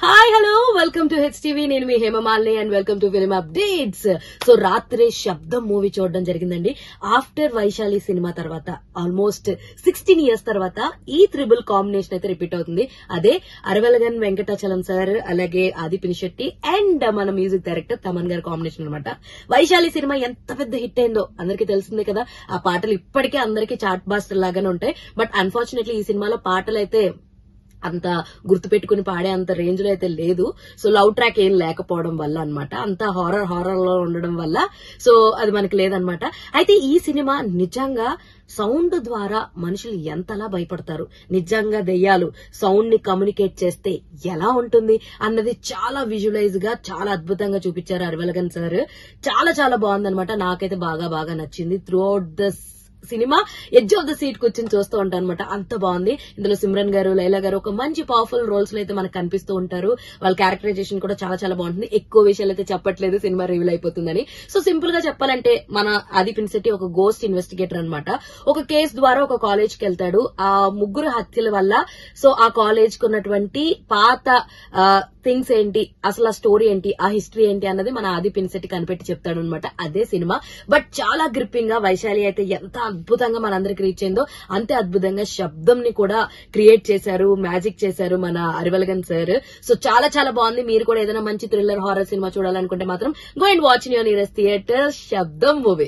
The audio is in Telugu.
Hi hello welcome to HTV. నేను మీ Hemamalini and welcome to film updates. So రాత్రి శబ్దం మూవీ చూడడం జరిగిందండి. ఆఫ్టర్ వైశాలి సినిమా తర్వాత ఆల్మోస్ట్ 16 years తర్వాత ఈ త్రిబుల్ కాంబినేషన్ అయితే రిపీట్ అవుతుంది. అదే అరవెలగన్ వెంకటాచలం సార్, అలాగే ఆది పినిశెట్టి అండ్ మన మ్యూజిక్ డైరెక్టర్ తమన్ గారి కాంబినేషన్ అనమాట. వైశాలి సినిమా ఎంత పెద్ద హిట్ అయిందో అందరికీ తెలిసిందే కదా. ఆ పాటలు ఇప్పటికే అందరికీ చార్ట్ బాస్టర్ లాగానే ఉంటాయి. బట్ అన్ఫార్చునేట్లీ ఈ సినిమాలో పాటలు అయితే అంత గుర్తుపెట్టుకుని పాడే అంత రేంజ్ లో అయితే లేదు. సో లవ్ ట్రాక్ ఏం లేకపోవడం వల్ల అనమాట, అంత హారర్ లో ఉండడం వల్ల సో అది మనకి లేదనమాట. అయితే ఈ సినిమా నిజంగా సౌండ్ ద్వారా మనుషులు ఎంతలా భయపడతారు, నిజంగా దెయ్యాలు సౌండ్ ని కమ్యూనికేట్ చేస్తే ఎలా ఉంటుంది అన్నది చాలా విజువలైజ్ గా చాలా అద్భుతంగా చూపించారు అరవెలగన్ సార్. చాలా చాలా బాగుందనమాట. నాకైతే బాగా నచ్చింది. Through out the cinema edge of the seat కూర్చొని చూస్తూ ఉంటాను అనమాట. అంత బాగుంది. ఇందులో సిమ్రన్ గారు, లైలా గారు ఒక మంచి పవర్ఫుల్ రోల్స్ లో అయితే మనకు కనిపిస్తూ ఉంటారు. వాళ్ళ క్యారెక్టరైజేషన్ కూడా చాలా చాలా బాగుంటుంది. ఎక్కువ విషయాలు అయితే చెప్పట్లేదు, సినిమా రివీల్ అయిపోతుందని. సో సింపుల్ గా చెప్పాలంటే మన ఆది పినిశెట్టి ఒక గోస్ట్ ఇన్వెస్టిగేటర్ అనమాట. ఒక కేసు ద్వారా ఒక కాలేజ్ కి వెళ్తాడు. ఆ ముగ్గురు హత్యల వల్ల సో ఆ కాలేజ్ కు ఉన్నటువంటి పాత థింగ్స్ ఏంటి, అసలు ఆ స్టోరీ ఏంటి, ఆ హిస్టరీ ఏంటి అన్నది మన ఆది పినిశెట్టి కనిపెట్టి చెప్తాడు అనమాట. అదే సినిమా. బట్ చాలా గ్రిప్పింగ్ గా వైశాలి అయితే ఎంత అద్భుతంగా మనందరికి రీచ్ అయిందో అంతే అద్భుతంగా శబ్దం ని కూడా క్రియేట్ చేశారు, మ్యాజిక్ చేశారు మన అరవెలగన్ సార్. సో చాలా చాలా బాగుంది. మీరు కూడా ఏదైనా మంచి థ్రిల్లర్ హారర్ సినిమా చూడాలనుకుంటే మాత్రం go and watch in your nearest theatre శబ్దం మూవీ.